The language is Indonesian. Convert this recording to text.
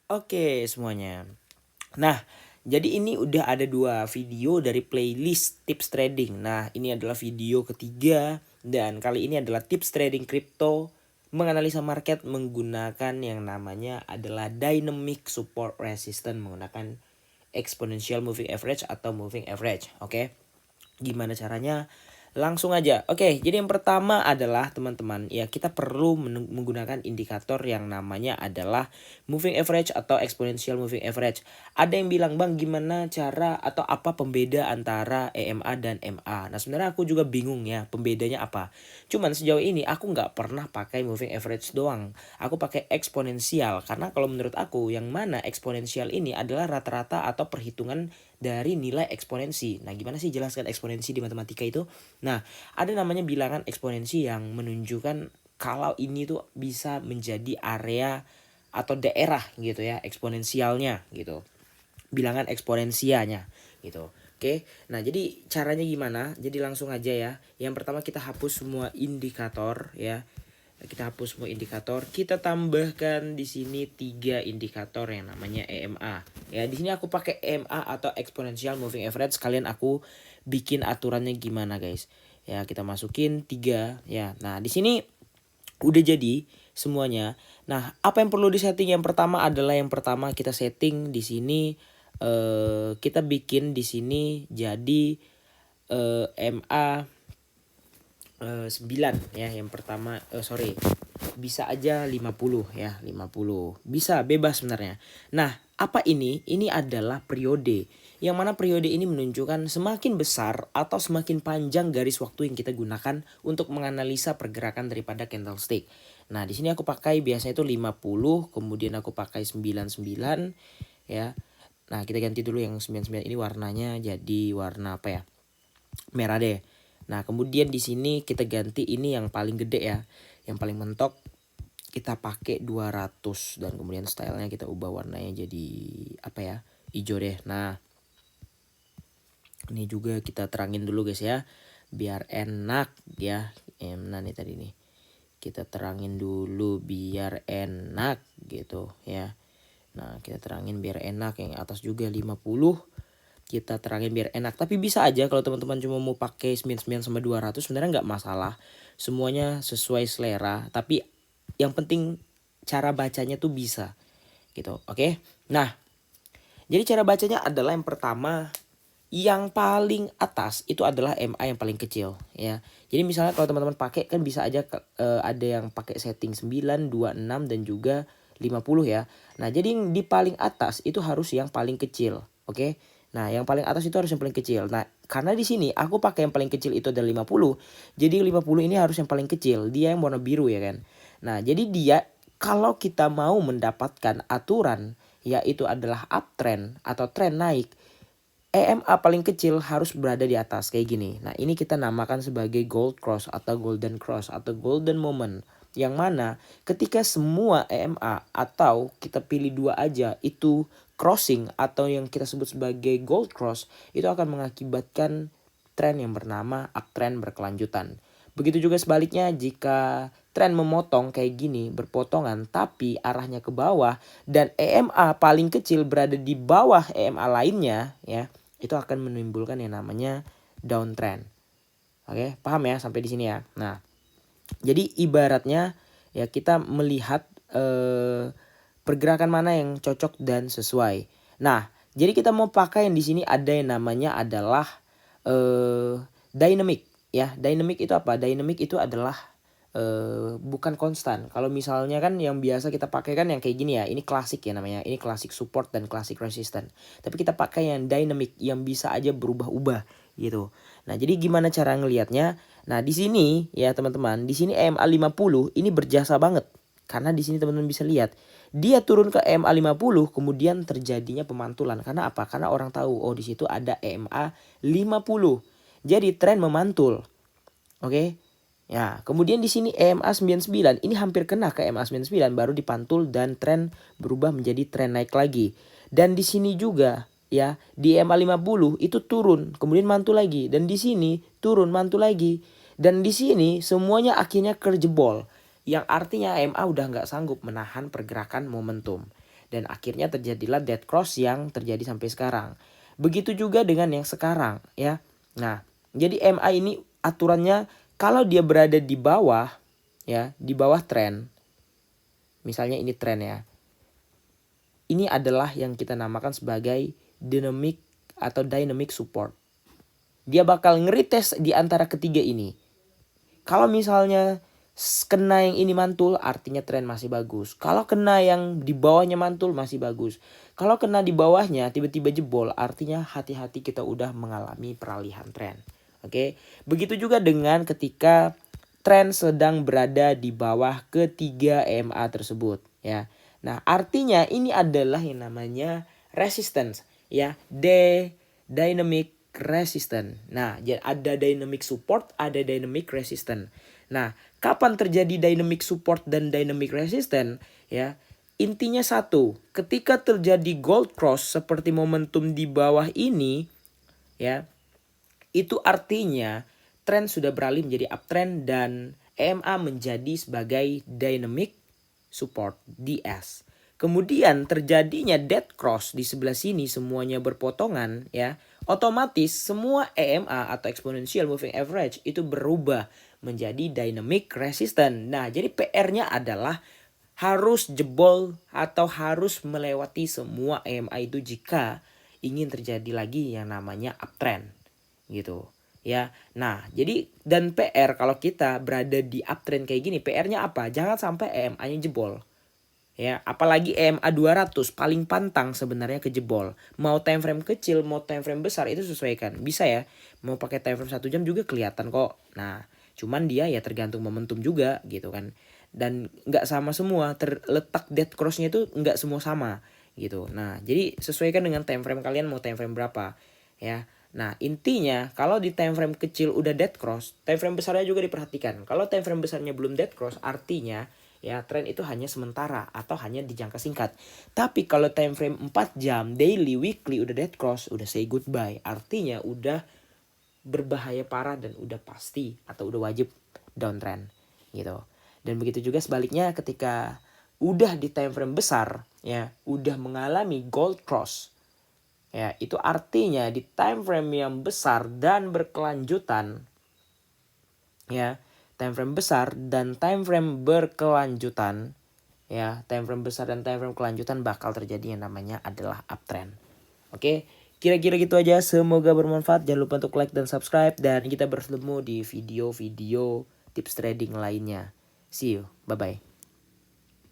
Oke semuanya. Nah, jadi ini udah ada 2 video dari playlist tips trading. Nah, ini adalah video ketiga dan kali ini adalah tips trading kripto menganalisa market menggunakan yang namanya adalah dynamic support resistance menggunakan exponential moving average atau moving average. Oke. Gimana caranya? Langsung aja. Oke, jadi yang pertama adalah teman-teman, ya kita perlu menggunakan indikator yang namanya adalah moving average atau exponential moving average. Ada yang bilang, "Bang, gimana cara atau apa pembeda antara EMA dan MA?" Nah, sebenarnya aku juga bingung ya, pembedanya apa. Cuman sejauh ini aku nggak pernah pakai moving average doang. Aku pakai eksponensial karena kalau menurut aku yang mana eksponensial ini adalah rata-rata atau perhitungan dari nilai eksponensi. Nah, gimana sih jelaskan eksponensi di matematika itu? Nah, ada namanya bilangan eksponensi yang menunjukkan kalau ini tuh bisa menjadi area atau daerah gitu ya, eksponensialnya gitu. Bilangan eksponensianya gitu. Oke. Nah, jadi caranya gimana? Jadi langsung aja ya. Yang pertama kita hapus semua indikator ya. Kita hapus semua indikator, kita tambahkan di sini 3 indikator yang namanya EMA. Ya, di sini aku pakai EMA atau exponential moving average. Kalian aku bikin aturannya gimana, guys. Ya, kita masukin 3 ya. Nah, di sini udah jadi semuanya. Nah, apa yang perlu disetting? Yang pertama adalah yang pertama kita setting di sini kita bikin di sini jadi MA 9 ya. Yang pertama bisa aja 50 ya, 50 bisa bebas sebenarnya. Nah, apa ini? Ini adalah periode, yang mana periode ini menunjukkan semakin besar atau semakin panjang garis waktu yang kita gunakan untuk menganalisa pergerakan daripada candlestick. Nah, di sini aku pakai biasanya itu 50, kemudian aku pakai 99 ya. Nah, kita ganti dulu yang 99 ini warnanya jadi warna apa ya? Merah deh. Nah, kemudian di sini kita ganti ini yang paling gede ya. Yang paling mentok kita pakai 200 dan kemudian stylenya kita ubah warnanya jadi apa ya? Hijau deh. Nah, ini juga kita terangin dulu guys ya. Biar enak ya. Nah, nih tadi nih. Kita terangin dulu biar enak gitu ya. Nah, kita terangin biar enak, yang atas juga 50 kita terangin biar enak. Tapi bisa aja kalau teman-teman cuma mau pakai 99 sama 200 sebenarnya nggak masalah. Semuanya sesuai selera, tapi yang penting cara bacanya tuh bisa gitu. Oke. Nah, jadi cara bacanya adalah yang pertama, yang paling atas itu adalah MA yang paling kecil ya. Jadi misalnya kalau teman-teman pakai kan bisa aja ada yang pakai setting 9, 26 dan juga 50 ya. Nah, jadi yang di paling atas itu harus yang paling kecil. Oke. Nah, yang paling atas itu harus yang paling kecil. Nah, karena di sini aku pakai yang paling kecil itu adalah 50. Jadi 50 ini harus yang paling kecil. Dia yang warna biru ya kan. Nah, jadi dia kalau kita mau mendapatkan aturan yaitu adalah uptrend atau tren naik, EMA paling kecil harus berada di atas kayak gini. Nah, ini kita namakan sebagai gold cross atau golden cross atau golden moment. Yang mana ketika semua EMA atau kita pilih 2 aja itu crossing atau yang kita sebut sebagai gold cross, itu akan mengakibatkan tren yang bernama uptrend berkelanjutan. Begitu juga sebaliknya jika tren memotong kayak gini berpotongan tapi arahnya ke bawah dan EMA paling kecil berada di bawah EMA lainnya ya, itu akan menimbulkan yang namanya downtrend. Oke, paham ya sampai di sini ya. Nah, jadi ibaratnya ya kita melihat pergerakan mana yang cocok dan sesuai. Nah, jadi kita mau pakai yang di sini ada yang namanya adalah dynamic ya. Dynamic itu apa? Dynamic itu adalah bukan konstan. Kalau misalnya kan yang biasa kita pakai kan yang kayak gini ya, ini klasik ya namanya. Ini klasik support dan klasik resistance. Tapi kita pakai yang dynamic yang bisa aja berubah-ubah gitu. Nah, jadi gimana cara ngelihatnya? Nah, di sini ya teman-teman, di sini EMA 50 ini berjasa banget. Karena di sini teman-teman bisa lihat, dia turun ke EMA 50 kemudian terjadinya pemantulan. Karena apa? Karena orang tahu oh di situ ada EMA 50. Jadi tren memantul. Oke. Ya, kemudian di sini EMA 99 ini hampir kena ke EMA 99 baru dipantul dan tren berubah menjadi tren naik lagi. Dan di sini juga ya, di EMA 50 itu turun, kemudian mantul lagi, dan di sini turun mantul lagi. Dan di sini semuanya akhirnya kerjebol. yang artinya EMA udah nggak sanggup menahan pergerakan momentum. Dan akhirnya terjadilah dead cross yang terjadi sampai sekarang. Begitu juga dengan yang sekarang ya. Nah, jadi EMA ini aturannya kalau dia berada di bawah ya, di bawah tren. Misalnya ini tren ya. Ini adalah yang kita namakan sebagai dynamic atau dynamic support. Dia bakal ngeretes di antara ketiga ini. Kalau misalnya kena yang ini mantul, artinya tren masih bagus. Kalau kena yang di bawahnya mantul, masih bagus. Kalau kena di bawahnya tiba-tiba jebol, artinya hati-hati kita udah mengalami peralihan tren. Oke, begitu juga dengan ketika tren sedang berada di bawah ketiga EMA tersebut ya. Nah, artinya ini adalah yang namanya resistance ya, dynamic resistance. Nah, ada dynamic support, ada dynamic resistance. Nah, kapan terjadi dynamic support dan dynamic resistance ya? Intinya satu, ketika terjadi gold cross seperti momentum di bawah ini ya, itu artinya tren sudah beralih menjadi uptrend dan EMA menjadi sebagai dynamic support DS. Kemudian terjadinya dead cross di sebelah sini semuanya berpotongan ya. Otomatis semua EMA atau exponential moving average itu berubah menjadi dynamic resistance. Nah, jadi PR-nya adalah harus jebol atau harus melewati semua EMA itu jika ingin terjadi lagi yang namanya uptrend gitu ya. Nah, jadi dan PR kalau kita berada di uptrend kayak gini, PR-nya apa? Jangan sampai EMA-nya jebol. Ya, apalagi EMA 200 paling pantang sebenarnya kejebol. Mau time frame kecil, mau time frame besar itu sesuaikan. Bisa ya. Mau pakai time frame 1 jam juga kelihatan kok. Nah, cuman dia ya tergantung momentum juga gitu kan. Dan nggak sama semua, terletak dead cross-nya itu nggak semua sama gitu. Nah, jadi sesuaikan dengan time frame kalian mau time frame berapa ya. Nah, intinya kalau di time frame kecil udah dead cross, time frame besarnya juga diperhatikan. Kalau time frame besarnya belum dead cross, artinya ya tren itu hanya sementara atau hanya di jangka singkat. Tapi kalau time frame 4 jam, daily, weekly udah dead cross, udah say goodbye. Artinya udah berbahaya parah dan udah pasti atau udah wajib downtrend gitu. Dan begitu juga sebaliknya ketika udah di time frame besar ya, udah mengalami gold cross. Ya, itu artinya di time frame yang besar dan berkelanjutan ya, time frame besar dan time frame berkelanjutan ya, time frame besar dan time frame kelanjutan bakal terjadi yang namanya adalah uptrend. Oke, kira-kira gitu aja, semoga bermanfaat. Jangan lupa untuk like dan subscribe dan kita bertemu di video-video tips trading lainnya. See you, bye bye.